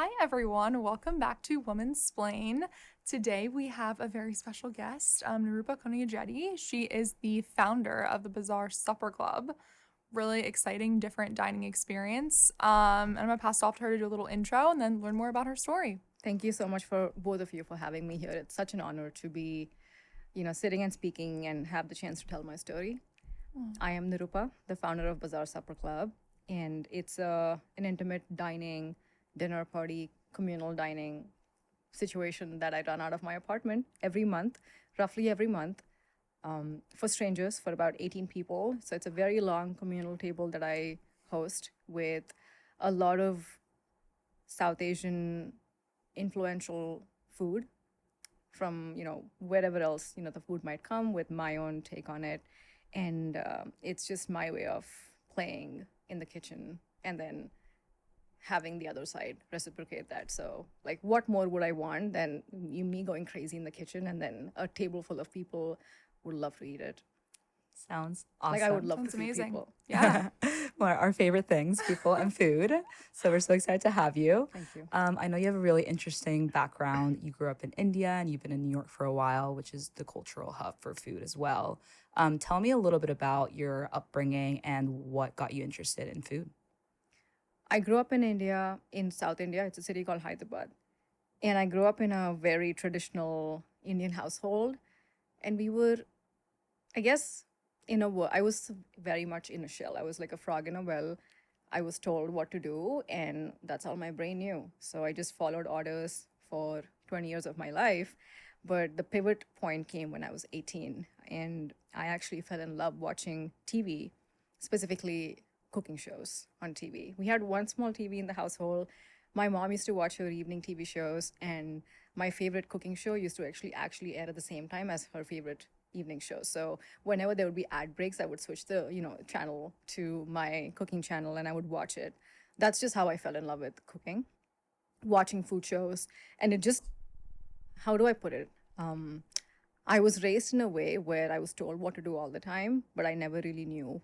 Hi, everyone. Welcome back to Woman's Splain. Today we have a very special guest, Nirupa Konijeti. She is the founder of the Bazaar Supper Club. Really exciting, different dining experience. And I'm going to pass it off to her to do a little intro and then learn more about her story. Thank you so much for both of you for having me here. It's such an honor to be, sitting and speaking and have the chance to tell my story. I am Nirupa, the founder of Bazaar Supper Club, and it's an intimate dining, dinner party, communal dining situation that I run out of my apartment every month, roughly every month, for strangers, for about 18 people. So it's a very long communal table that I host with a lot of South Asian influential food from wherever else the food might come with my own take on it, and it's just my way of playing in the kitchen and then having the other side reciprocate that. So like, what more would I want than me going crazy in the kitchen and then a table full of people would love to eat it. Sounds Like, I would awesome. love to Sounds feed amazing. people. Yeah. One of our favorite things, people and food. So we're so excited to have you. Thank you. I know you have a really interesting background. You grew up in India and you've been in New York for a while, which is the cultural hub for food as well. Tell me a little bit about your upbringing and what got you interested in food. I grew up in India, in South India. It's a city called Hyderabad. And I grew up in a very traditional Indian household. And we were, I guess, I was very much in a shell. I was like a frog in a well. I was told what to do, and that's all my brain knew. So I just followed orders for 20 years of my life. But the pivot point came when I was 18, and I actually fell in love watching TV, specifically cooking shows on TV. We had one small TV in the household. My mom used to watch her evening TV shows, and my favorite cooking show used to actually air at the same time as her favorite evening show. So whenever there would be ad breaks, I would switch the channel to my cooking channel and I would watch it. That's just how I fell in love with cooking, watching food shows, and it just, how do I put it? I was raised in a way where I was told what to do all the time, but I never really knew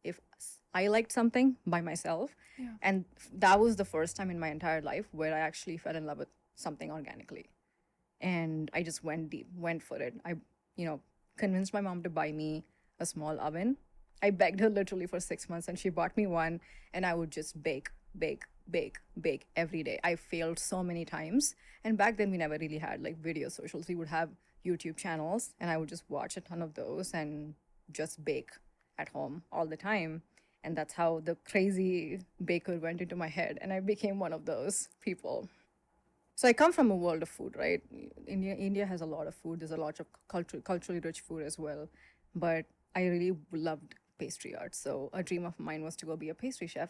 if I liked something by myself. Yeah. And that was the first time in my entire life where I actually fell in love with something organically. And I just went deep, went for it. I, convinced my mom to buy me a small oven. I begged her literally for 6 months and she bought me one, and I would just bake every day. I failed so many times. And back then we never really had like video socials. We would have YouTube channels and I would just watch a ton of those and just bake at home all the time. And that's how the crazy baker went into my head, and I became one of those people. So I come from a world of food, right? India has a lot of food. There's a lot of culturally rich food as well. But I really loved pastry art. So a dream of mine was to go be a pastry chef.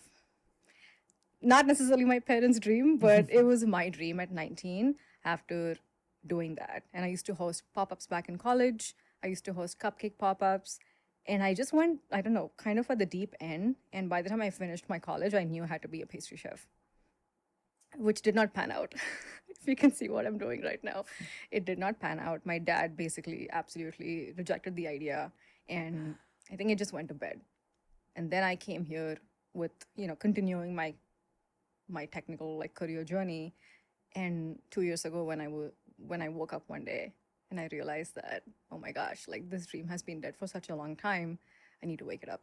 Not necessarily my parents' dream, but it was my dream at 19 after doing that. And I used to host pop-ups back in college. I used to host cupcake pop-ups. And I just went, I don't know, kind of at the deep end. And by the time I finished my college, I knew I had to be a pastry chef, which did not pan out. If you can see what I'm doing right now, it did not pan out. My dad basically absolutely rejected the idea, and I think it just went to bed. And then I came here with, continuing my technical like career journey. And 2 years ago, when I woke up one day and I realized that, oh my gosh, like this dream has been dead for such a long time, I need to wake it up.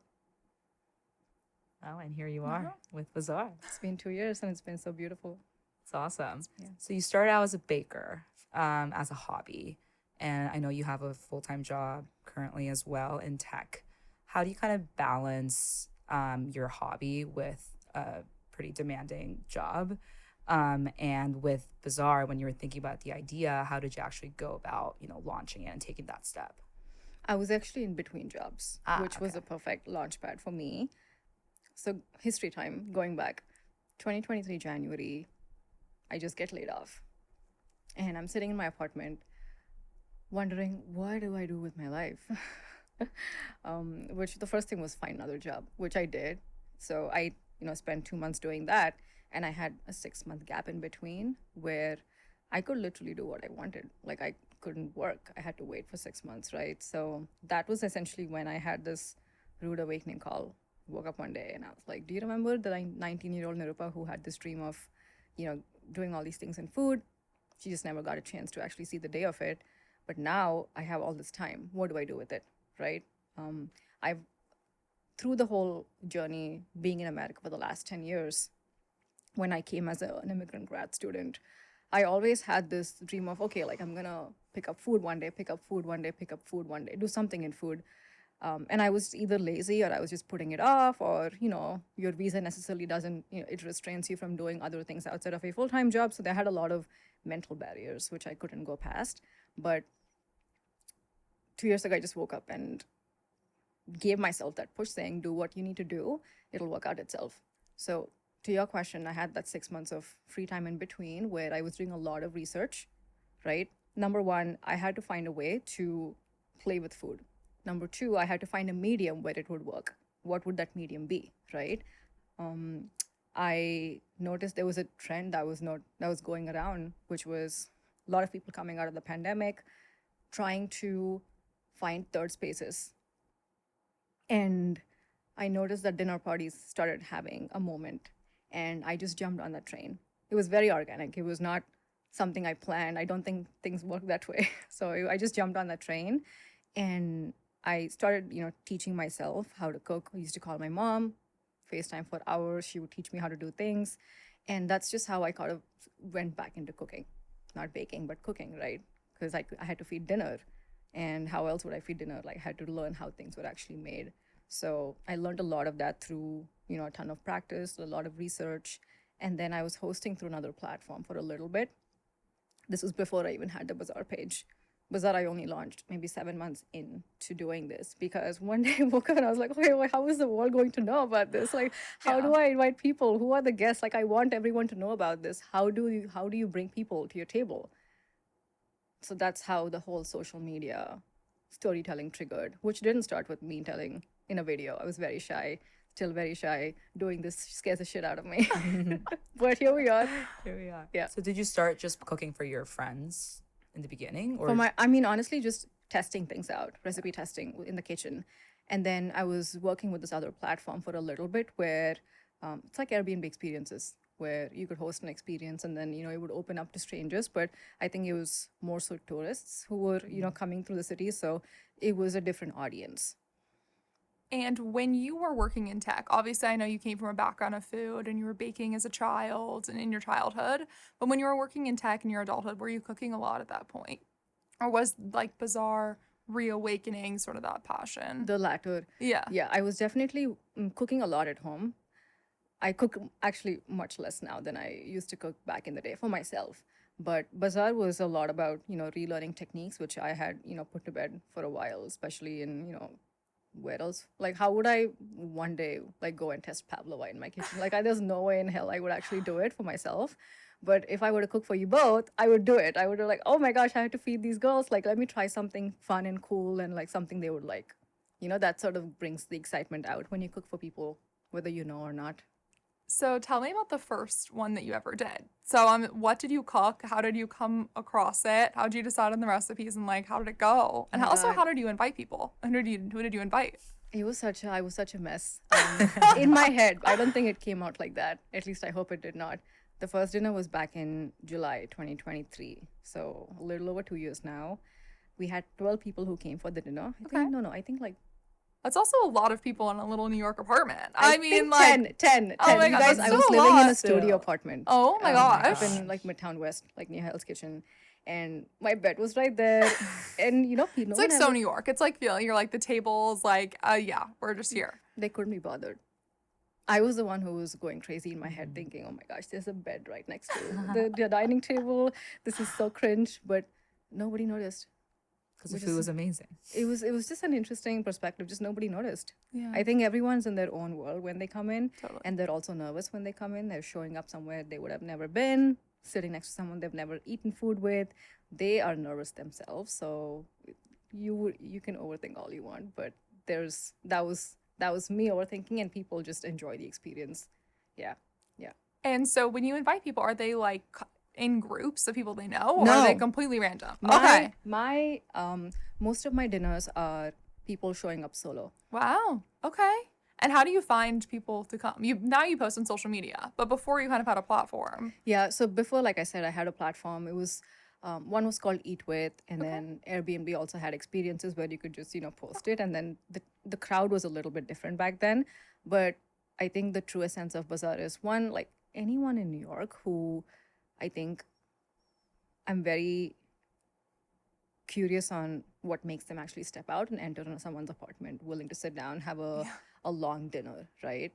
Oh, and here you are with Bazaar. It's been 2 years and it's been so beautiful. It's awesome. Yeah. So you started out as a baker, as a hobby, and I know you have a full-time job currently as well in tech. How do you kind of balance your hobby with a pretty demanding job? And with Bazaar, when you were thinking about the idea, how did you actually go about, launching it and taking that step? I was actually in between jobs, which was a perfect launch pad for me. So history time, going back, 2023 January, I just get laid off. And I'm sitting in my apartment wondering, what do I do with my life? Which the first thing was find another job, which I did. So I, spent 2 months doing that. And I had a 6-month gap in between where I could literally do what I wanted. Like, I couldn't work. I had to wait for 6 months, right? So that was essentially when I had this rude awakening call. Woke up one day and I was like, do you remember the 19-year-old Nirupa who had this dream of doing all these things in food. She just never got a chance to actually see the day of it. But now I have all this time. What do I do with it? Right? I've through the whole journey being in America for the last 10 years, when I came as an immigrant grad student, I always had this dream of, okay, like I'm gonna pick up food one day, pick up food one day, pick up food one day, do something in food. And I was either lazy or I was just putting it off, or, your visa necessarily doesn't, it restrains you from doing other things outside of a full-time job. So they had a lot of mental barriers, which I couldn't go past. But 2 years ago, I just woke up and gave myself that push saying, do what you need to do. It'll work out itself. So to your question, I had that 6 months of free time in between where I was doing a lot of research, right? Number one, I had to find a way to play with food. Number two, I had to find a medium where it would work. What would that medium be, right? I noticed there was a trend that was going around, which was a lot of people coming out of the pandemic, trying to find third spaces. And I noticed that dinner parties started having a moment, and I just jumped on that train. It was very organic. It was not something I planned. I don't think things work that way. So I just jumped on that train, and I started, teaching myself how to cook. I used to call my mom, FaceTime for hours. She would teach me how to do things. And that's just how I kind of went back into cooking. Not baking, but cooking, right? Because I had to feed dinner. And how else would I feed dinner? Like, I had to learn how things were actually made. So I learned a lot of that through, a ton of practice, a lot of research. And then I was hosting through another platform for a little bit. This was before I even had the Bazaar page. Bazaar, I only launched maybe 7 months into doing this, because one day I woke up and I was like, okay, well, how is the world going to know about this? Like, how do I invite people? Who are the guests? Like, I want everyone to know about this. How do you bring people to your table? So that's how the whole social media storytelling triggered, which didn't start with me telling in a video. I was very shy, still very shy. Doing this scares the shit out of me. But here we are. Here we are. Yeah. So did you start just cooking for your friends in the beginning, or honestly, just testing things out, recipe testing in the kitchen. And then I was working with this other platform for a little bit where it's like Airbnb experiences, where you could host an experience and then, it would open up to strangers. But I think it was more so tourists who were, coming through the city. So it was a different audience. And when you were working in tech, obviously I know you came from a background of food and you were baking as a child and in your childhood, but when you were working in tech in your adulthood, were you cooking a lot at that point? Or was like Bazaar reawakening sort of that passion? The latter. Yeah. Yeah, I was definitely cooking a lot at home. I cook actually much less now than I used to cook back in the day for myself. But Bazaar was a lot about, relearning techniques, which I had, put to bed for a while, especially in, where else? Like, how would I one day like go and test pavlova in my kitchen? Like, there's no way in hell I would actually do it for myself. But if I were to cook for you both, I would do it. I would be like, oh my gosh, I have to feed these girls. Like, let me try something fun and cool and like something they would like. That sort of brings the excitement out when you cook for people, whether you know or not. So tell me about the first one that you ever did. So what did you cook? How did you come across it? How did you decide on the recipes, and like how did it go? And also, how did you invite people? And who did you invite? I was such a mess in my head. I don't think it came out like that. At least I hope it did not. The first dinner was back in July 2023, so a little over 2 years now. We had 12 people who came for the dinner. I think like that's also a lot of people in a little New York apartment. I mean, like 10. Oh my you God, guys, that's I was still a living in lot. a studio apartment. Oh my gosh. Up in like Midtown West, like near Hell's Kitchen. And my bed was right there. And it's like so New York. It's like you're like the tables, like, yeah, we're just here. They couldn't be bothered. I was the one who was going crazy in my head thinking, oh my gosh, there's a bed right next to the dining table. This is so cringe. But nobody noticed. Because the food was amazing. It was just an interesting perspective. Just nobody noticed. Yeah. I think everyone's in their own world when they come in. Totally. And they're also nervous when they come in. They're showing up somewhere they would have never been, sitting next to someone they've never eaten food with. They are nervous themselves. So you can overthink all you want, but that was me overthinking, and people just enjoy the experience. Yeah. And so when you invite people, are they like in groups of people they know, or No. are they completely random? Okay. My most of my dinners are people showing up solo. Wow. Okay. And how do you find people to come? You post on social media, but before you kind of had a platform. Yeah, so before, like I said, I had a platform. It was one was called Eat With, and then Airbnb also had experiences where you could just post it, and then the crowd was a little bit different back then. But I think the true essence of Bazaar is one, like anyone in New York who I think I'm very curious on what makes them actually step out and enter someone's apartment, willing to sit down, have a long dinner, right?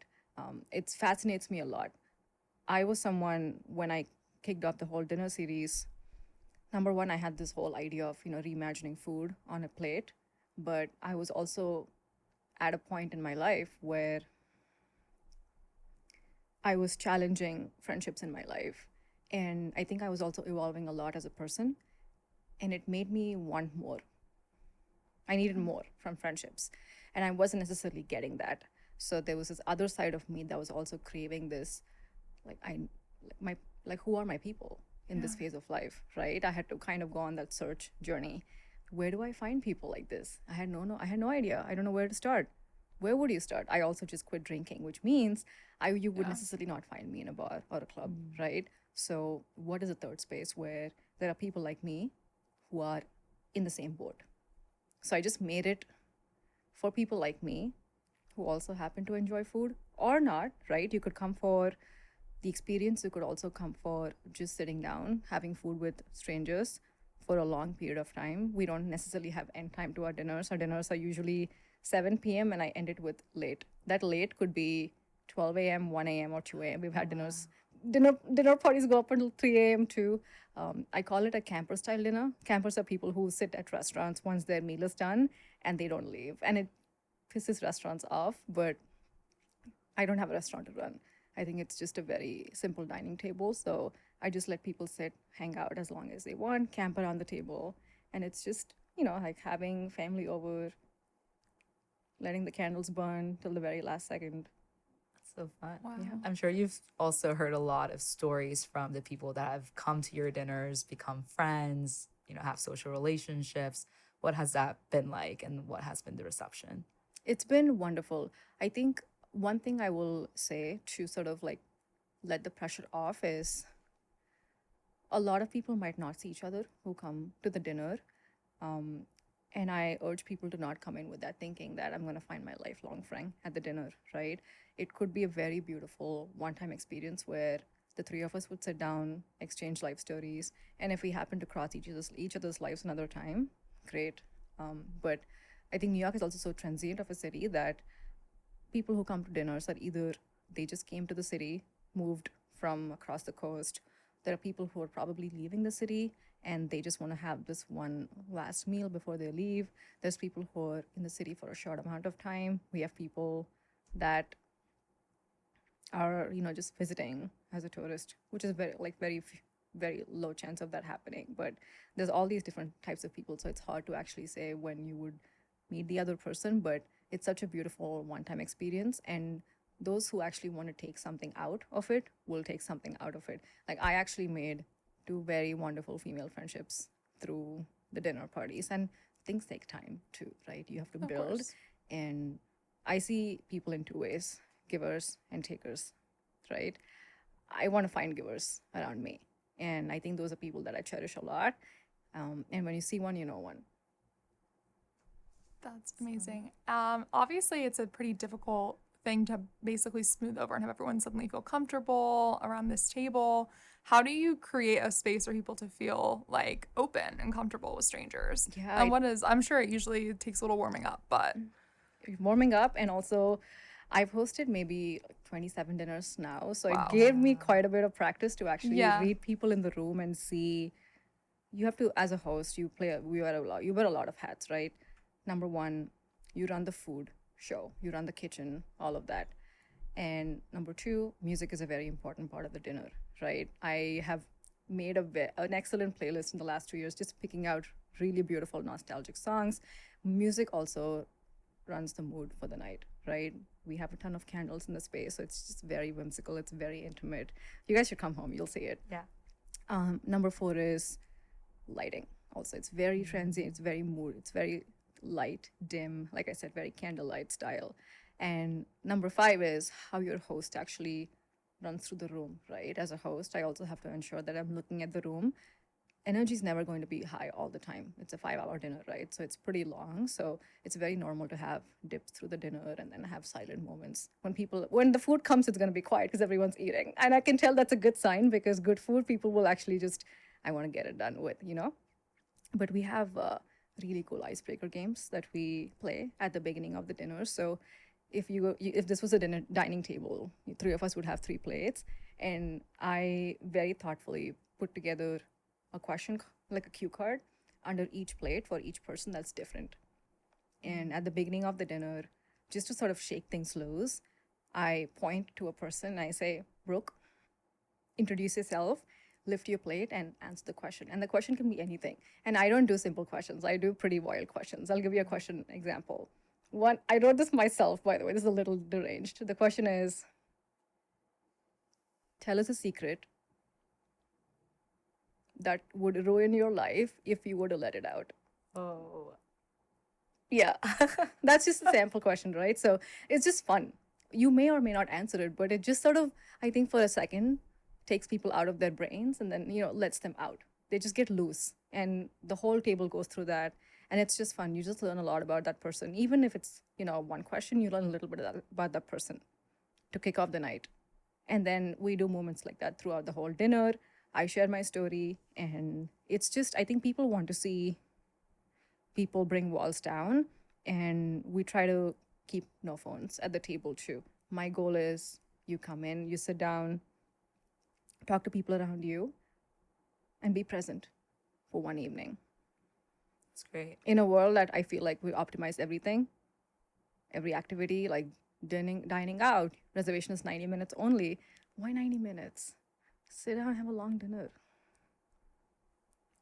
It fascinates me a lot. I was someone when I kicked off the whole dinner series. Number one, I had this whole idea of reimagining food on a plate, but I was also at a point in my life where I was challenging friendships in my life, and I think I was also evolving a lot as a person, and it made me want more. I needed more from friendships, and I wasn't necessarily getting that. So there was this other side of me that was also craving this, like who are my people in this phase of life, right? I had to kind of go on that search journey. Where do I find people like this? I had no idea. I don't know where to start. Where would you start? I also just quit drinking, which means you would necessarily not find me in a bar or a club, right? So what is a third space where there are people like me who are in the same boat? So I just made it for people like me who also happen to enjoy food or not, right? You could come for the experience, you could also come for just sitting down, having food with strangers for a long period of time. We don't necessarily have end time to our dinners. Our dinners are usually 7 p.m. and I end it with late. That late could be 12 a.m., 1 a.m., or 2 a.m. We've had dinner parties go up until 3 a.m. too. I call it a camper style dinner. Campers are people who sit at restaurants once their meal is done and they don't leave. And it pisses restaurants off, but I don't have a restaurant to run. I think it's just a very simple dining table. So I just let people sit, hang out as long as they want, camp around the table. And it's just, like having family over, letting the candles burn till the very last second. So fun. Wow. Yeah. I'm sure you've also heard a lot of stories from the people that have come to your dinners, become friends, have social relationships. What has that been like, and what has been the reception? It's been wonderful. I think one thing I will say to sort of like let the pressure off is a lot of people might not see each other who come to the dinner. And I urge people to not come in with that thinking that I'm going to find my lifelong friend at the dinner, right? It could be a very beautiful one time experience where the three of us would sit down, exchange life stories. And if we happen to cross each other's lives another time, great. But I think New York is also so transient of a city that people who come to dinners are either they just came to the city, moved from across the coast. There are people who are probably leaving the city and they just want to have this one last meal before they leave. There's people who are in the city for a short amount of time. We have people that are, just visiting as a tourist, which is very low chance of that happening. But there's all these different types of people, so it's hard to actually say when you would meet the other person. But it's such a beautiful one-time experience, and those who actually want to take something out of it will take something out of it. Like I actually made 2 very wonderful female friendships through the dinner parties, and things take time too, right? You have to build. Course. And I see people in 2 ways, givers and takers, right? I want to find givers around me, and I think those are people that I cherish a lot. And when you see one, you know one. That's amazing. Obviously, it's a pretty difficult thing to basically smooth over and have everyone suddenly feel comfortable around this table. How do you create a space for people to feel like open and comfortable with strangers? Yeah, And I'm sure it usually takes a little warming up, but warming up, and also I've hosted maybe 27 dinners now, so Wow. it gave me quite a bit of practice to actually Yeah. read people in the room and see. You have to, as a host, you wear a lot of hats, right? Number one, you run the food show, you run the kitchen, all of that. And number two, music is a very important part of the dinner, right? I have made an excellent playlist in the last 2 years, just picking out really beautiful nostalgic songs. Music also runs the mood for the night, right? We have a ton of candles in the space, so it's just very whimsical. It's very intimate. You guys should come home. You'll see it. Yeah. Number four is lighting. Also, it's very transient. It's very mood. It's very light, dim. Like I said, very candlelight style. And number 5 is how your host actually runs through the room, right? As a host, I also have to ensure that I'm looking at the room. Energy is never going to be high all the time. It's a 5-hour dinner, right? So it's pretty long. So it's very normal to have dips through the dinner and then have silent moments. When the food comes, it's going to be quiet because everyone's eating. And I can tell that's a good sign because good food, people will actually just, I want to get it done with, you know? But we have really cool icebreaker games that we play at the beginning of the dinner. So if this was a dining table, 3 of us would have 3 plates, and I very thoughtfully put together a question, like a cue card, under each plate for each person that's different. And at the beginning of the dinner, just to sort of shake things loose, I point to a person and I say, Brooke, introduce yourself, lift your plate, and answer the question. And the question can be anything. And I don't do simple questions, I do pretty wild questions. I'll give you a question example. One, I wrote this myself, by the way, this is a little deranged. The question is, tell us a secret that would ruin your life if you were to let it out. Oh. Yeah, that's just a sample question, right? So it's just fun. You may or may not answer it, but it just sort of, I think, for a second, takes people out of their brains and then, lets them out. They just get loose. And the whole table goes through that. And it's just fun. You just learn a lot about that person. Even if it's, one question, you learn a little bit about that person to kick off the night. And then we do moments like that throughout the whole dinner. I share my story. And it's just, I think people want to see people bring walls down, and we try to keep no phones at the table too. My goal is you come in, you sit down, talk to people around you, and be present for one evening. That's great. In a world that I feel like we optimize everything, every activity, like dining out, reservation is 90 minutes only. Why 90 minutes? Sit down and have a long dinner.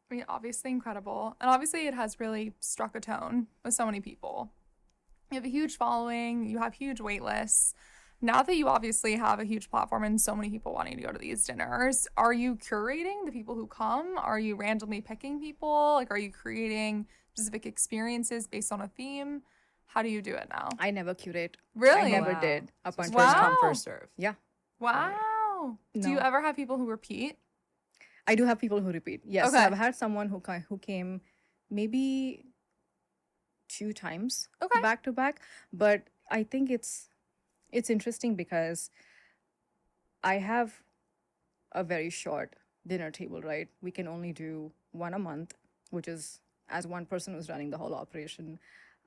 I mean, obviously incredible. And obviously it has really struck a tone with so many people. You have a huge following, you have huge wait lists. Now that you obviously have a huge platform and so many people wanting to go to these dinners, are you curating the people who come? Are you randomly picking people? Like, are you creating specific experiences based on a theme? How do you do it now? I never curate. Really? I never Wow. did. Up So it's until first now. come, Wow. first serve. Yeah. Wow. Do you No. ever have people who repeat? I do have people who repeat. Yes, Okay. I've had someone who came maybe 2 times Okay. back to back, but I think it's interesting because I have a very short dinner table, right? We can only do one a month, which is, as one person who's running the whole operation,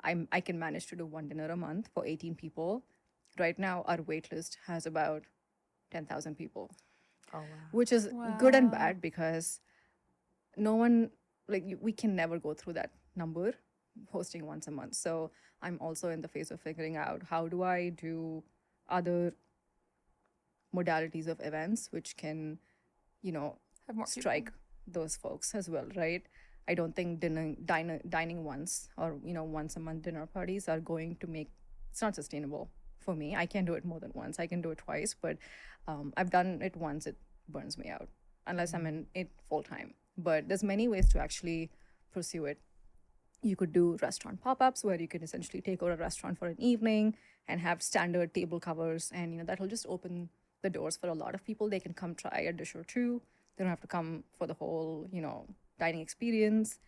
I can manage to do one dinner a month for 18 people. Right now, our wait list has about 10,000 people, Oh wow. which is good and Wow. bad because no one, like, we can never go through that number hosting once a month. So I'm also in the phase of figuring out how do I do other modalities of events which can, Have more people. strike those folks as well, right? I don't think dining once or once a month dinner parties are going to make, it's not sustainable for me. I can do it more than once. I can do it twice, but I've done it once. It burns me out unless I'm in it full time. But there's many ways to actually pursue it. You could do restaurant pop-ups where you can essentially take over a restaurant for an evening and have standard table covers, and that'll just open the doors for a lot of people. They can come try a dish or two. They don't have to come for the whole dining experience.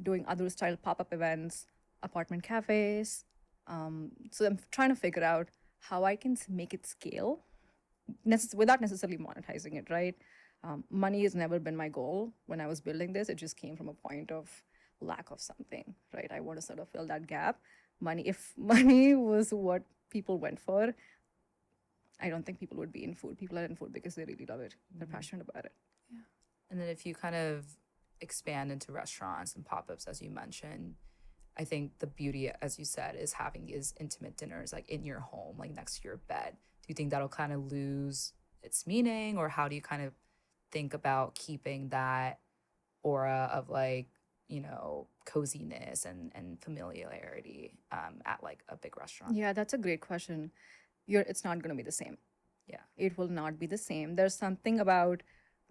Doing other style pop-up events, apartment cafes. So I'm trying to figure out how I can make it scale without necessarily monetizing it, right? Money has never been my goal. When I was building this, it just came from a point of lack of something, right? I want to sort of fill that gap. If money was what people went for, I don't think people would be in food. People are in food because they really love it. They're passionate about it. And then if you kind of expand into restaurants and pop-ups, as you mentioned, I think the beauty, as you said, is having these intimate dinners like in your home, like next to your bed. Do you think that'll kind of lose its meaning, or how do you kind of think about keeping that aura of like, coziness and familiarity at like a big restaurant? Yeah, that's a great question. It's not going to be the same. Yeah. It will not be the same. There's something about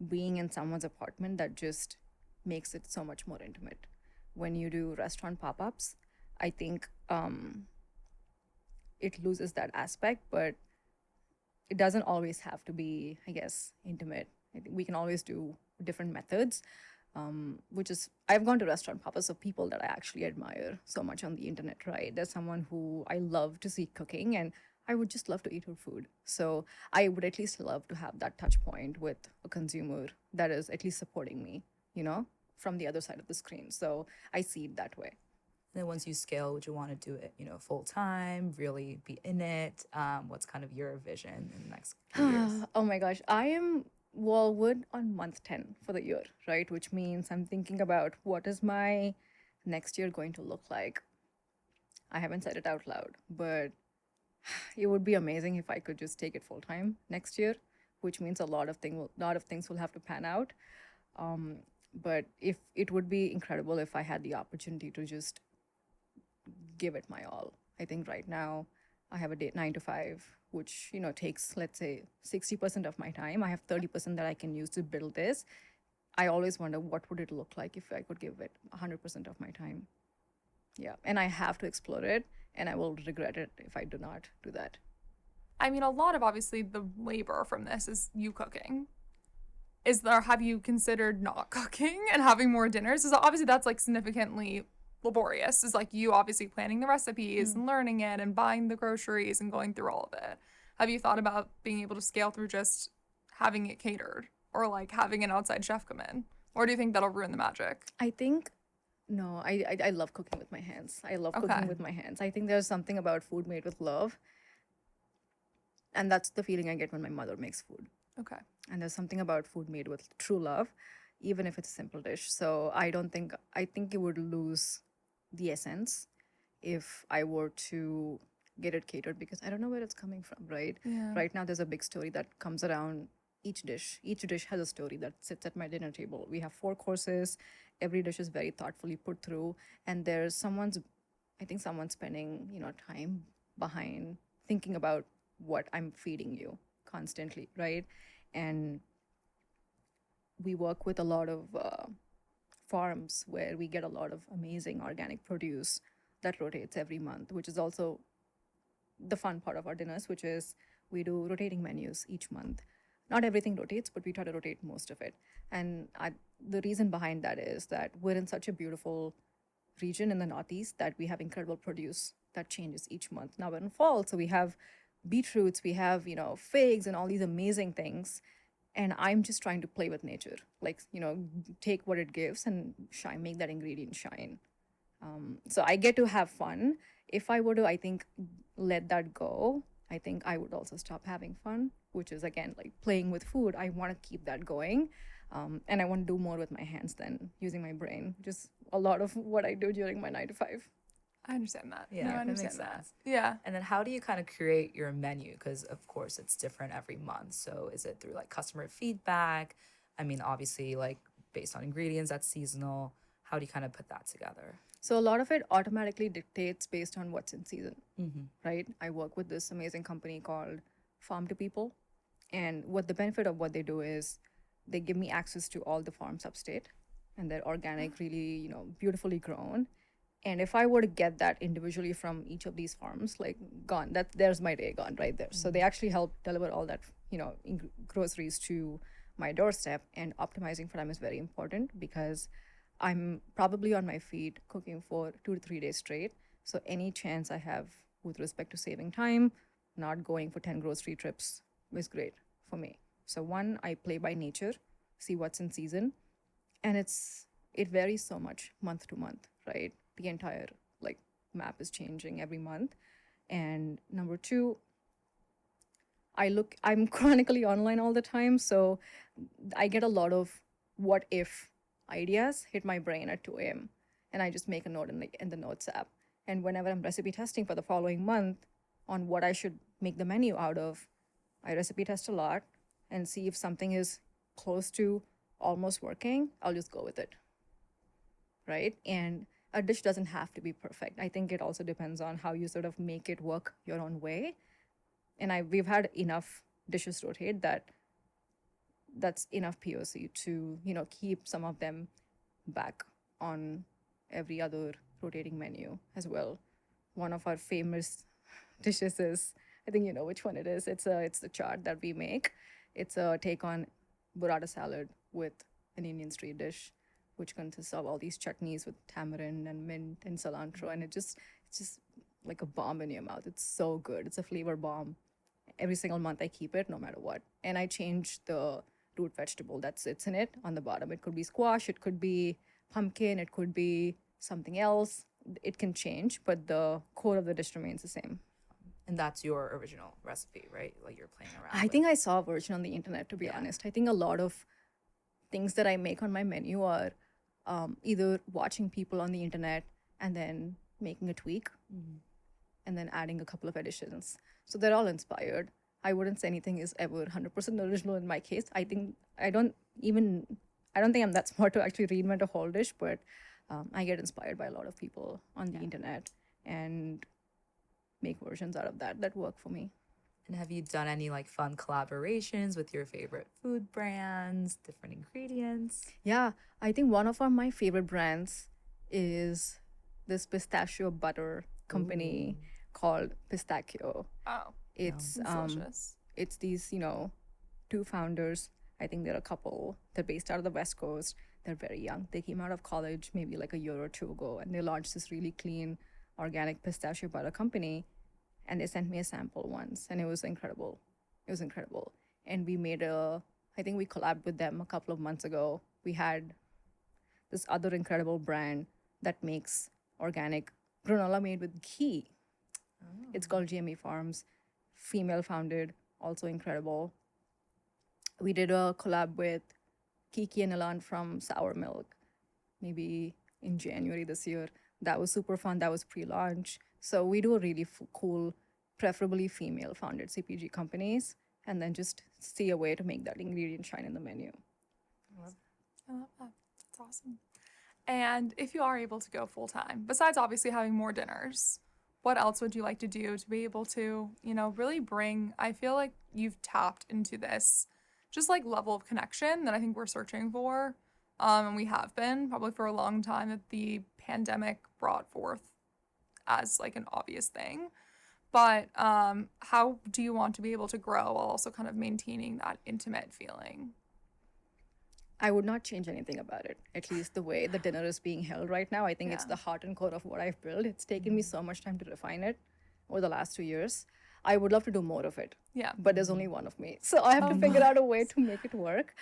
being in someone's apartment that just makes it so much more intimate. When you do restaurant pop-ups, I think it loses that aspect, but it doesn't always have to be, I guess, intimate. I think we can always do different methods, which is, I've gone to restaurant papas of people that I actually admire so much on the internet, right? There's someone who I love to see cooking, and I would just love to eat her food. So I would at least love to have that touch point with a consumer that is at least supporting me, from the other side of the screen. So I see it that way. And then once you scale, would you want to do it, full time, really be in it? What's kind of your vision in the next few years? Oh my gosh, I am Wallwood on month 10 for the year, right? Which means I'm thinking about what is my next year going to look like. I haven't said it out loud, but it would be amazing if I could just take it full time next year, which means a lot of things will have to pan out. But if it would be incredible if I had the opportunity to just give it my all. I think right now I have a day 9 to 5, which takes, let's say, 60% of my time. I have 30% that I can use to build this. I always wonder what would it look like if I could give it 100% of my time. Yeah, and I have to explore it, and I will regret it if I do not do that. I mean, a lot of obviously the labor from this is you cooking. Have you considered not cooking and having more dinners? Because obviously that's like significantly laborious. Is like you obviously planning the recipes and learning it and buying the groceries and going through all of it. Have you thought about being able to scale through just having it catered or like having an outside chef come in? Or do you think that'll ruin the magic? I think no, I love cooking with my hands. I love Okay. cooking with my hands. I think there's something about food made with love, and that's the feeling I get when my mother makes food. Okay. And there's something about food made with true love, even if it's a simple dish. So I think it would lose the essence if I were to get it catered, because I don't know where it's coming from, right? Yeah. Right now there's a big story that comes around each dish. Each dish has a story that sits at my dinner table. We have 4 courses. Every dish is very thoughtfully put through, and I think someone's spending, time behind thinking about what I'm feeding you constantly, right? And we work with a lot of farms where we get a lot of amazing organic produce that rotates every month, which is also the fun part of our dinners, which is we do rotating menus each month. Not everything rotates, but we try to rotate most of it. And the reason behind that is that we're in such a beautiful region in the Northeast that we have incredible produce that changes each month. Now we're in fall, so we have beetroots, we have, figs and all these amazing things. And I'm just trying to play with nature, like, take what it gives and shine, make that ingredient shine. So I get to have fun. If I were to, I think, let that go, I think I would also stop having fun, which is, again, like playing with food. I want to keep that going. And I want to do more with my hands than using my brain, which is a lot of what I do during my 9 to 5. I understand that. Yeah, No, I that understand makes that. sense. Yeah. And then how do you kind of create your menu? Because of course it's different every month. So is it through like customer feedback? I mean, obviously, like based on ingredients, that's seasonal. How do you kind of put that together? So a lot of it automatically dictates based on what's in season, right? I work with this amazing company called Farm to People. And what the benefit of what they do is they give me access to all the farms upstate, and they're organic, really, beautifully grown. And if I were to get that individually from each of these farms, like gone, there's my day gone right there. So they actually help deliver all that, groceries to my doorstep, and optimizing for them is very important because I'm probably on my feet cooking for 2 to 3 days straight. So any chance I have with respect to saving time, not going for 10 grocery trips is great for me. So one, I play by nature, see what's in season, and it varies so much month to month, right? The entire like map is changing every month. And number two, I'm chronically online all the time, so I get a lot of what if ideas hit my brain at 2 a.m. and I just make a note in the notes app. And whenever I'm recipe testing for the following month on what I should make the menu out of, I recipe test a lot and see if something is close to almost working, I'll just go with it. Right? And a dish doesn't have to be perfect. I think it also depends on how you sort of make it work your own way. And we've had enough dishes rotate that's enough POC to, keep some of them back on every other rotating menu as well. One of our famous dishes is, I think you know which one it is. It's the chart that we make. It's a take on burrata salad with an Indian street dish, which consists of all these chutneys with tamarind and mint and cilantro, and it's just like a bomb in your mouth. It's so good. It's a flavor bomb. Every single month I keep it no matter what. And I change the root vegetable that sits in it on the bottom. It could be squash, it could be pumpkin, it could be something else. It can change, but the core of the dish remains the same. And that's your original recipe, right? Like you're playing around I with. think I saw a version on the internet, to be Yeah. honest. I think a lot of things that I make on my menu are either watching people on the internet and then making a tweak and then adding a couple of additions. So they're all inspired. I wouldn't say anything is ever 100% original in my case. I don't even, I don't think I'm that smart to actually reinvent a whole dish, but I get inspired by a lot of people on the internet and make versions out of that work for me. And have you done any like fun collaborations with your favorite food brands, different ingredients? Yeah, I think one of my favorite brands is this pistachio butter company called Pistachio. Oh, It's it's delicious. it's these, two founders. I think they're a couple. They're based out of the West Coast. They're very young. They came out of college maybe like a year or two ago, and they launched this really clean organic pistachio butter company. And they sent me a sample once, and it was incredible. It was incredible. And I think we collabed with them a couple of months ago. We had this other incredible brand that makes organic granola made with ghee. It's called GME Farms, female founded, also incredible. We did a collab with Kiki and Ilan from Sour Milk, maybe in January this year. That was super fun. That was pre-launch. So we do a really cool, preferably female founded CPG companies, and then just see a way to make that ingredient shine in the menu. I love that. That's awesome. And if you are able to go full time, besides obviously having more dinners, what else would you like to do to be able to, really bring, I feel like you've tapped into this just like level of connection that I think we're searching for. And we have been probably for a long time that the pandemic brought forth as like an obvious thing. But how do you want to be able to grow while also kind of maintaining that intimate feeling? I would not change anything about it. At least the way the dinner is being held right now, I think it's Yeah. the heart and core of what I've built. It's taken me so much time to refine it over the last 2 years. I would love to do more of it, Yeah. but there's only one of me. So I have to figure out a way to make it work.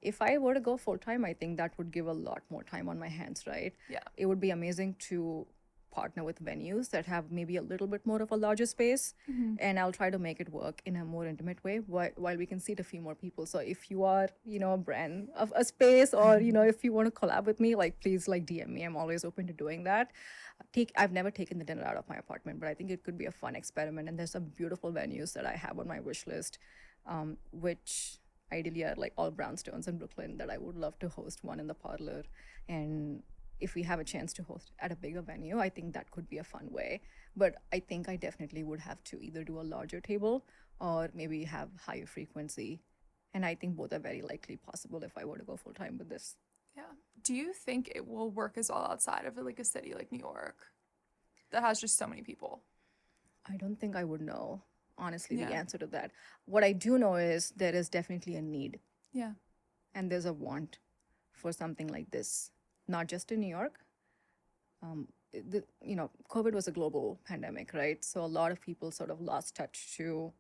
If I were to go full time, I think that would give a lot more time on my hands, right? Yeah. It would be amazing to partner with venues that have maybe a little bit more of a larger space, and I'll try to make it work in a more intimate way while we can seat a few more people. So if you are, a brand of a space, or if you want to collab with me, like please like DM me. I'm always open to doing that. I've never taken the dinner out of my apartment, but I think it could be a fun experiment. And there's some beautiful venues that I have on my wish list, which ideally are like all brownstones in Brooklyn, that I would love to host one in the parlor. And if we have a chance to host at a bigger venue, I think that could be a fun way. But I think I definitely would have to either do a larger table or maybe have higher frequency. And I think both are very likely possible if I were to go full time with this. Yeah. Do you think it will work as well outside of like a city like New York that has just so many people? I don't think I would know, honestly, the Yeah. answer to that. What I do know is there is definitely a need Yeah. and there's a want for something like this, not just in New York. COVID was a global pandemic, right? So a lot of people sort of lost touch to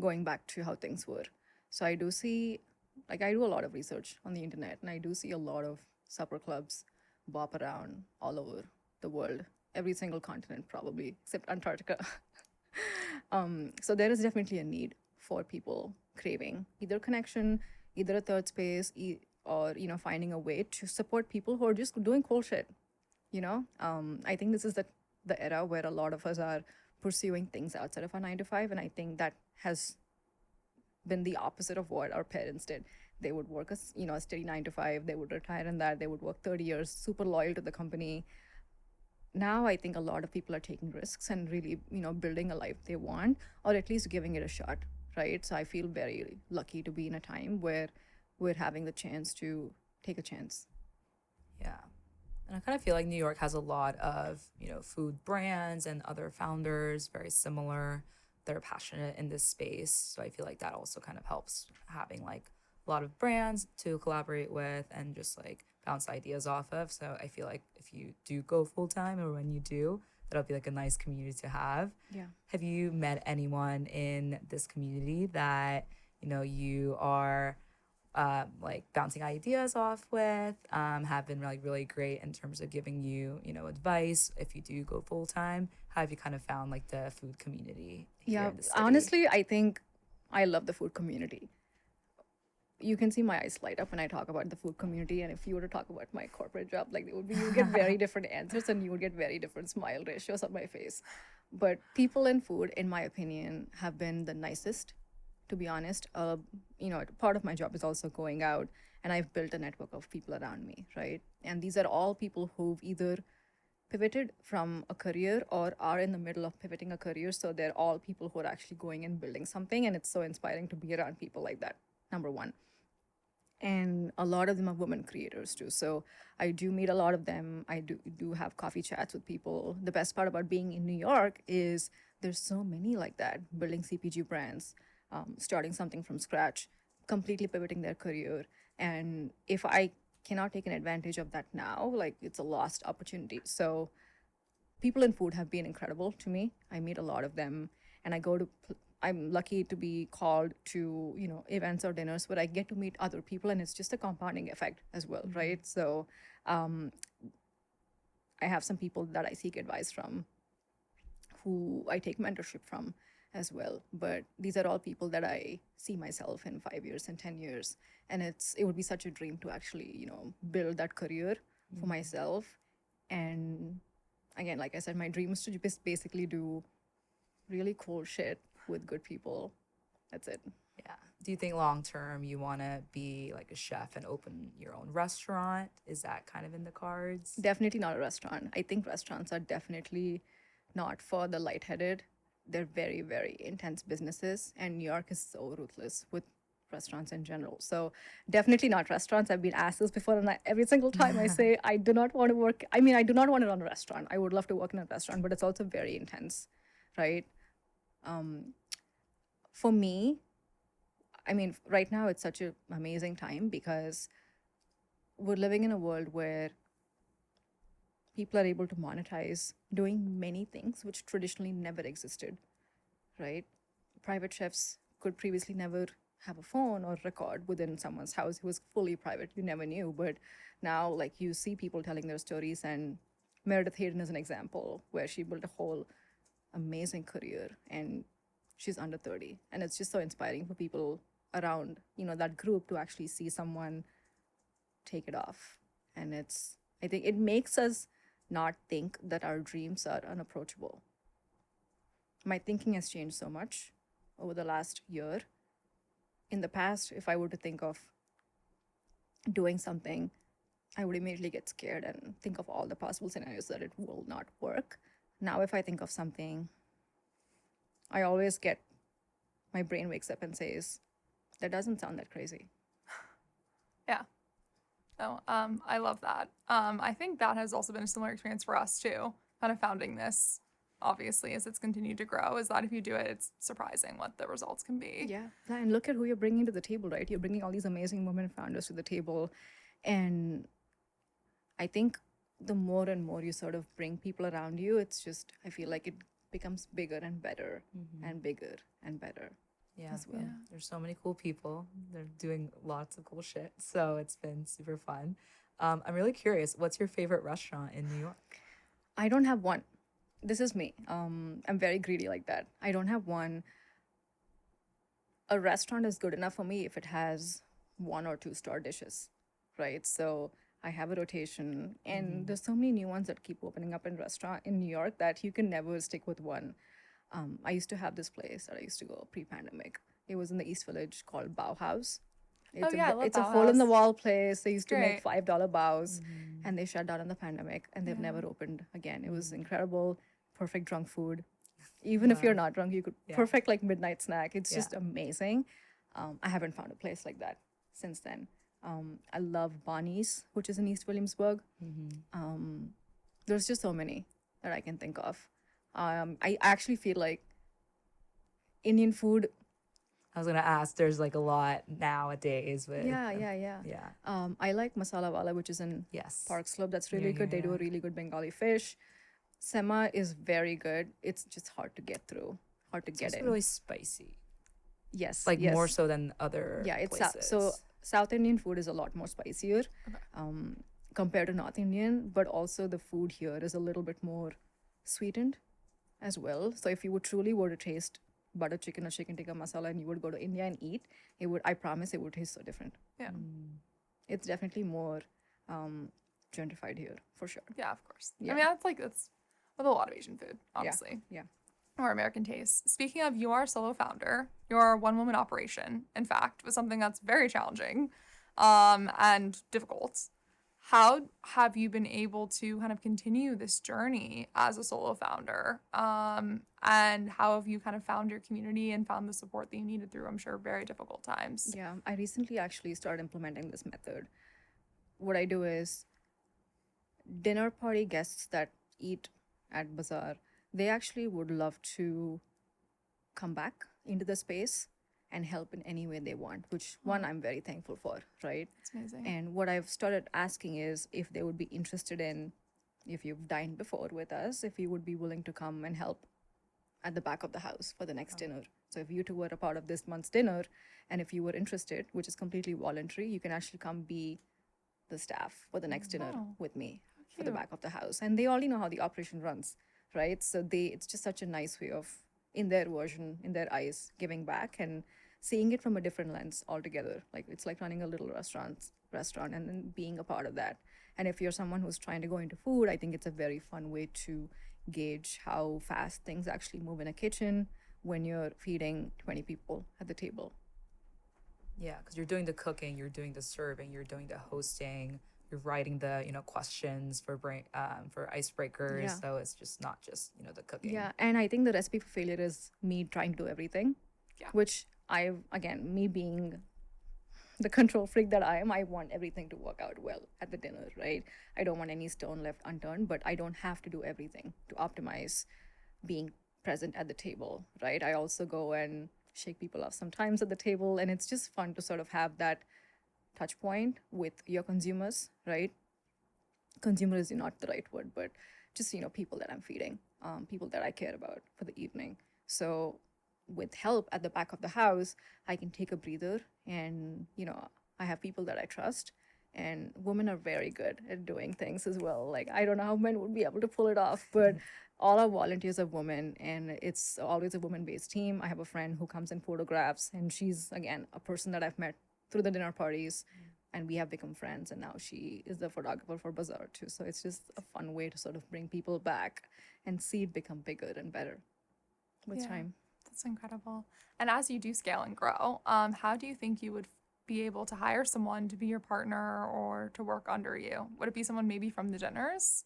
going back to how things were. So I do see, like, I do a lot of research on the internet, and I do see a lot of supper clubs bop around all over the world, every single continent probably, except Antarctica. So there is definitely a need for people craving either connection, either a third space, or finding a way to support people who are just doing cool shit. I think this is the era where a lot of us are pursuing things outside of our 9 to 5, and I think that has been the opposite of what our parents did. They would work a steady 9 to 5. They would retire in that. They would work 30 years, super loyal to the company. Now I think a lot of people are taking risks and really building a life they want, or at least giving it a shot, right? So I feel very lucky to be in a time where we're having the chance to take a chance. Yeah. And I kind of feel like New York has a lot of, food brands and other founders, very similar. They're passionate in this space. So I feel like that also kind of helps having like a lot of brands to collaborate with and just like bounce ideas off of. So I feel like if you do go full time or when you do, that'll be like a nice community to have. Yeah. Have you met anyone in this community that, you are like bouncing ideas off with, have been like really great in terms of giving you, advice if you do go full time? How have you kind of found like the food community here Yeah, in the city? honestly, I think I love the food community. You can see my eyes light up when I talk about the food community. And if you were to talk about my corporate job, like you would get very different answers and you would get very different smile ratios on my face. But people in food, in my opinion, have been the nicest, to be honest. Part of my job is also going out, and I've built a network of people around me, right? And these are all people who've either pivoted from a career or are in the middle of pivoting a career. So they're all people who are actually going and building something. And it's so inspiring to be around people like that, number one. And a lot of them are women creators too, so I do meet a lot of them. I do have coffee chats with people. The best part about being in New York is there's so many like that, building CPG brands, starting something from scratch, completely pivoting their career. And if I cannot take an advantage of that now, like it's a lost opportunity. So people in food have been incredible to me. I meet a lot of them, and I'm lucky to be called to, events or dinners where I get to meet other people, and it's just a compounding effect as well, right? So I have some people that I seek advice from, who I take mentorship from as well. But these are all people that I see myself in 5 years and 10 years. And it would be such a dream to actually, build that career for myself. And again, like I said, my dream is to just basically do really cool shit with good people. That's it. Yeah. Do you think long term you want to be like a chef and open your own restaurant? Is that kind of in the cards? Definitely not a restaurant. I think restaurants are definitely not for the lightheaded. They're very, very intense businesses, and New York is so ruthless with restaurants in general. So definitely not restaurants. I've been asked this before, and every single time I say I do not want to work. I mean, I do not want to run a restaurant. I would love to work in a restaurant, but it's also very intense, right? For me, I mean, right now it's such an amazing time because we're living in a world where people are able to monetize doing many things which traditionally never existed, right? Private chefs could previously never have a phone or record within someone's house. It was fully private. You never knew. But now, like, you see people telling their stories, and Meredith Hayden is an example where she built a whole amazing career, and she's under 30. And it's just so inspiring for people around, that group to actually see someone take it off. And I think it makes us not think that our dreams are unapproachable. My thinking has changed so much over the last year. In the past, if I were to think of doing something, I would immediately get scared and think of all the possible scenarios that it will not work. Now, if I think of something, I always my brain wakes up and says, that doesn't sound that crazy. Yeah. No, I love that. I think that has also been a similar experience for us too, kind of founding this, obviously, as it's continued to grow, is that if you do it, it's surprising what the results can be. Yeah. And look at who you're bringing to the table, right? You're bringing all these amazing women founders to the table. And I think the more and more you sort of bring people around you, I feel like it becomes bigger and better and bigger and better. Yeah, as well. Yeah. There's so many cool people. They're doing lots of cool shit. So it's been super fun. I'm really curious, what's your favorite restaurant in New York? I don't have one. This is me. I'm very greedy like that. I don't have one. A restaurant is good enough for me if it has 1 or 2 star dishes, right? So I have a rotation, and there's so many new ones that keep opening up in New York that you can never stick with one. I used to have this place that I used to go pre-pandemic. It was in the East Village called Bauhaus. I love It's a hole in the Bauhaus. wall place. They used to make Great. $5 bows, and they shut down in the pandemic, and they've never opened again. It was incredible, perfect drunk food. Even if you're not drunk, you could perfect like midnight snack. It's just amazing. I haven't found a place like that since then. I love Bonnie's, which is in East Williamsburg. There's just so many that I can think of. I actually feel like Indian food. I was gonna ask. There's like a lot nowadays with Yeah. I like Masala Wala, which is in yes. Park Slope. That's really good. They do a really good Bengali fish. Sema is very good. It's just hard to get through, hard to It's get also in. really spicy. Yes, Like yes. more so than other Yeah, it's places. so South Indian food is a lot more spicier compared to North Indian, but also the food here is a little bit more sweetened as well. So if you would truly were to taste butter chicken or chicken tikka masala and you would go to India and eat, I promise it would taste so different. Yeah. It's definitely more gentrified here for sure. Yeah, of course. Yeah. I mean, that's with a lot of Asian food, honestly. Yeah. Or American taste. Speaking of, you are a solo founder. You're a one-woman operation, in fact, with something that's very challenging and difficult. How have you been able to kind of continue this journey as a solo founder? And how have you kind of found your community and found the support that you needed through, I'm sure, very difficult times? Yeah, I recently actually started implementing this method. What I do is dinner party guests that eat at Bazaar, they actually would love to come back into the space and help in any way they want, which one I'm very thankful for, right? It's amazing. And what I've started asking is if they would be interested in, if you've dined before with us, if you would be willing to come and help at the back of the house for the next dinner. So if you two were a part of this month's dinner, and if you were interested, which is completely voluntary, you can actually come be the staff for the next dinner with me for the back of the house. And they already know how the operation runs, right? So it's just such a nice way of, in their version, in their eyes, giving back and seeing it from a different lens altogether. Like it's like running a little restaurant and then being a part of that. And if you're someone who's trying to go into food, I think it's a very fun way to gauge how fast things actually move in a kitchen when you're feeding 20 people at the table. Yeah, because you're doing the cooking, you're doing the serving, you're doing the hosting, you're writing the questions for icebreakers. Yeah. So it's just not just the cooking. Yeah, and I think the recipe for failure is me trying to do everything. Yeah. Which me being the control freak that I am, I want everything to work out well at the dinner, right? I don't want any stone left unturned, but I don't have to do everything to optimize being present at the table, right? I also go and shake people off sometimes at the table, and it's just fun to sort of have that touch point with your consumers, right? Consumer is not the right word, but just people that I'm feeding, people that I care about for the evening. So with help at the back of the house, I can take a breather, and I have people that I trust, and women are very good at doing things as well. Like I don't know how men would be able to pull it off, but all our volunteers are women, and it's always a woman-based team. I have a friend who comes and photographs, and she's again a person that I've met through the dinner parties, and we have become friends, and now she is the photographer for Bazaar too. So it's just a fun way to sort of bring people back and see it become bigger and better with time. That's incredible. And as you do scale and grow, how do you think you would be able to hire someone to be your partner or to work under you? Would it be someone maybe from the dinners?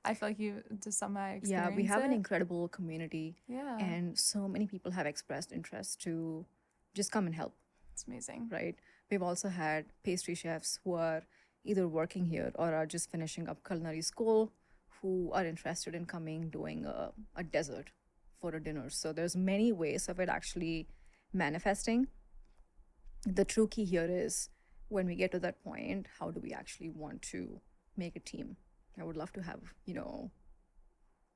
I feel like you, to some my experience. Yeah, we have an incredible community. Yeah. And so many people have expressed interest to just come and help. It's amazing. Right. We've also had pastry chefs who are either working here or are just finishing up culinary school who are interested in coming doing a dessert for a dinner. So there's many ways of it actually manifesting. The true key here is when we get to that point, how do we actually want to make a team? I would love to have,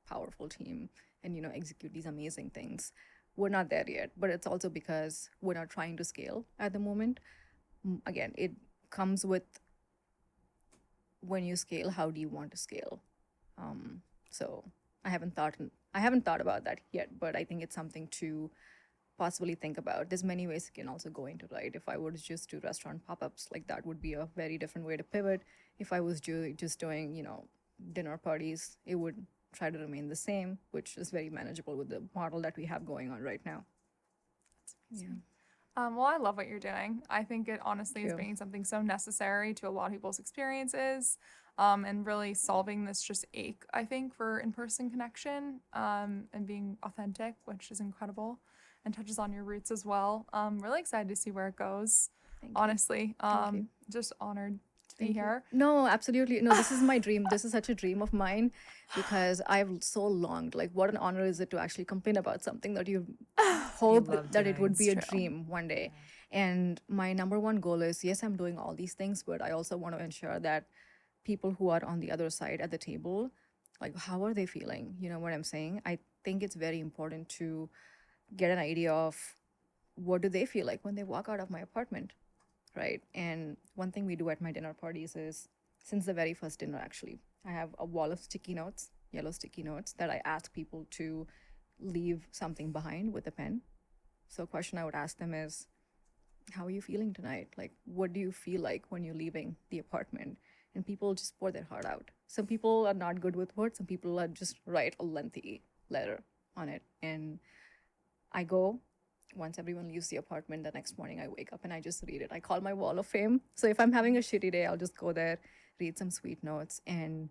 powerful team and, execute these amazing things. We're not there yet, but it's also because we're not trying to scale at the moment. Again, it comes with when you scale, how do you want to scale? So I haven't thought about that yet, but I think it's something to possibly think about. There's many ways it can also go into, right? If I were to just do restaurant pop-ups, like that would be a very different way to pivot. If I was just doing, dinner parties, it would try to remain the same, which is very manageable with the model that we have going on right now. Yeah. Well, I love what you're doing. I think it honestly is bringing something so necessary to a lot of people's experiences, and really solving this just ache, I think, for in-person connection, and being authentic, which is incredible and touches on your roots as well. Really excited to see where it goes. Thank you. honestly. Thank you. Just honored to be Thank you. here. No, absolutely. No, this is my dream. This is such a dream of mine because I've so longed. Like, what an honor is it to actually complain about something that you hope love that it doing. would be a It's true. dream one day. And my number one goal is yes, I'm doing all these things, but I also want to ensure that people who are on the other side at the table, like, how are they feeling? You know what I'm saying? I think it's very important to get an idea of what do they feel like when they walk out of my apartment, right? And one thing we do at my dinner parties is, since the very first dinner, actually, I have a wall of sticky notes, yellow sticky notes, that I ask people to leave something behind with a pen. So, a question I would ask them is, how are you feeling tonight? Like, what do you feel like when you're leaving the apartment? And people just pour their heart out. Some people are not good with words, some people are just write a lengthy letter on it. And I go, once everyone leaves the apartment, the next morning I wake up and I just read it. I call my wall of fame. So if I'm having a shitty day, I'll just go there, read some sweet notes. And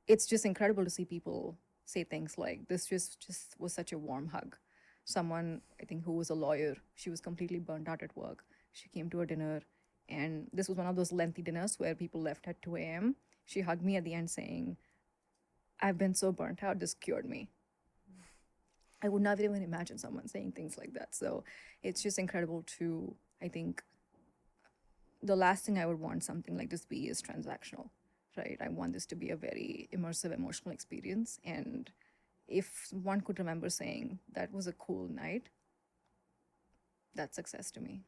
it's just incredible to see people say things like, this just was such a warm hug. Someone, I think, who was a lawyer, she was completely burnt out at work. She came to a dinner, and this was one of those lengthy dinners where people left at 2 a.m. She hugged me at the end saying, I've been so burnt out, this cured me. I would not even imagine someone saying things like that. So it's just incredible to, I think, the last thing I would want something like this be is transactional, right? I want this to be a very immersive emotional experience. And if one could remember saying, that was a cool night, that's success to me.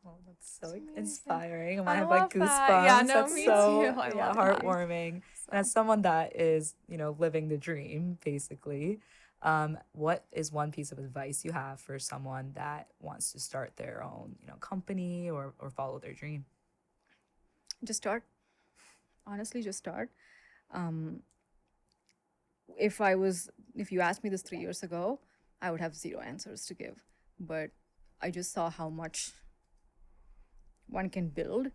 Oh, that's so amazing. inspiring. I I have like love goosebumps. that. Yeah, no, That's me so too. I yeah, love that. heartwarming. And So- as someone that is, living the dream, basically, what is one piece of advice you have for someone that wants to start their own, company or follow their dream? Just start. Honestly, just start. If you asked me this 3 years ago, I would have zero answers to give. But I just saw how much one can build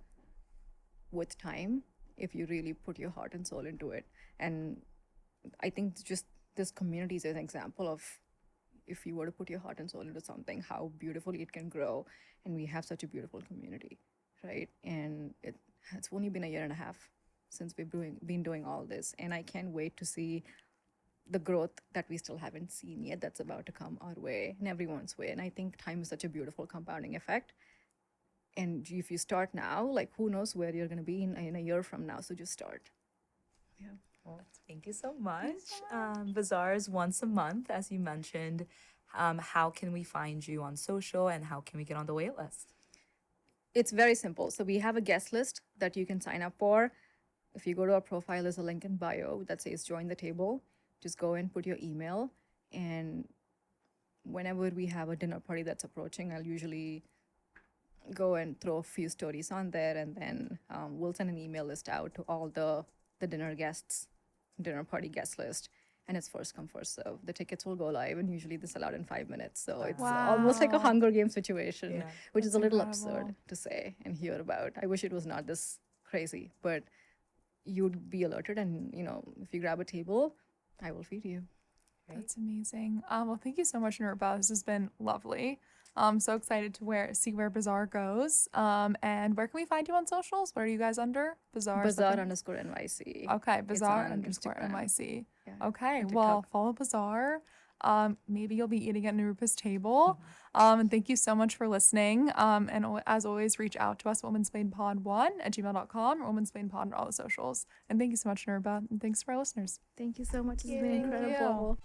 with time if you really put your heart and soul into it. And I think just this community is an example of, if you were to put your heart and soul into something, how beautifully it can grow. And we have such a beautiful community, right? And it's only been a year and a half since we've been doing all this. And I can't wait to see the growth that we still haven't seen yet that's about to come our way and everyone's way. And I think time is such a beautiful compounding effect. And if you start now, like, who knows where you're going to be in a year from now. So just start. Yeah. Well, thank you so much. Bazaar is once a month, as you mentioned. How can we find you on social, and how can we get on the wait list? It's very simple. So we have a guest list that you can sign up for. If you go to our profile, there's a link in bio that says join the table. Just go and put your email. And whenever we have a dinner party that's approaching, I'll usually go and throw a few stories on there, and then we'll send an email list out to all the dinner party guest list. And it's first come, first serve. The tickets will go live, and usually they sell out in 5 minutes. So it's almost like a Wow. Hunger Game situation, Yeah. which is That's a little incredible. absurd to say and hear about. I wish it was not this crazy, but you'd be alerted. And, if you grab a table, I will feed you. That's amazing. Well, thank you so much, Nirupa. This has been lovely. I'm so excited to see where Bazaar goes. And where can we find you on socials? What are you guys under? Bazaar Bazaar_NYC. Okay, It's Bazaar on _NYC. Instagram. Yeah, Okay, and well, TikTok. follow Bazaar. Maybe you'll be eating at Nirupa's table. And thank you so much for listening. And as always, reach out to us, womansplainpod1@gmail.com or womansplainpod on all the socials. And thank you so much, Nirupa. And thanks for our listeners. Thank you so much. It's been Thank you. incredible.